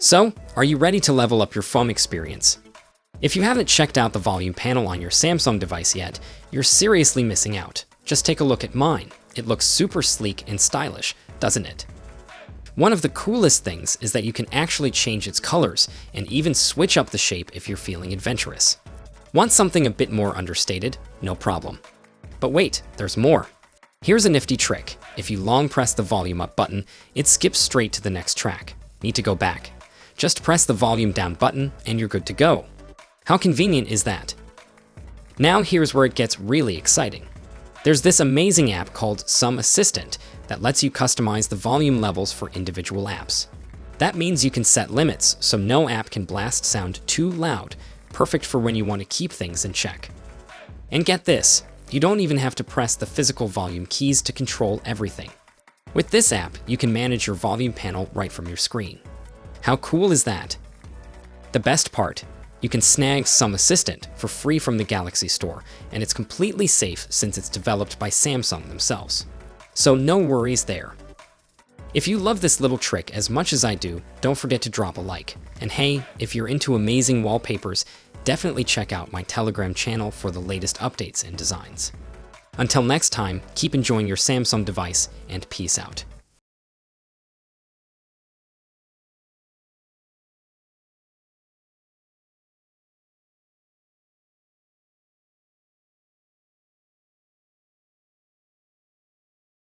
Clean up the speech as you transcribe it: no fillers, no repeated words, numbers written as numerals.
So, are you ready to level up your phone experience? If you haven't checked out the volume panel on your Samsung device yet, you're seriously missing out. Just take a look at mine. It looks super sleek and stylish, doesn't it? One of the coolest things is that you can actually change its colors and even switch up the shape if you're feeling adventurous. Want something a bit more understated? No problem. But wait, there's more. Here's a nifty trick. If you long press the volume up button, it skips straight to the next track. Need to go back. Just press the volume down button and you're good to go. How convenient is that? Now here's where it gets really exciting. There's this amazing app called Sum Assistant that lets you customize the volume levels for individual apps. That means you can set limits so no app can blast sound too loud, perfect for when you want to keep things in check. And get this, you don't even have to press the physical volume keys to control everything. With this app, you can manage your volume panel right from your screen. How cool is that? The best part, you can snag Sum Assistant for free from the Galaxy Store, and it's completely safe since it's developed by Samsung themselves. So no worries there. If you love this little trick as much as I do, don't forget to drop a like. And hey, if you're into amazing wallpapers, definitely check out my Telegram channel for the latest updates and designs. Until next time, keep enjoying your Samsung device, and peace out.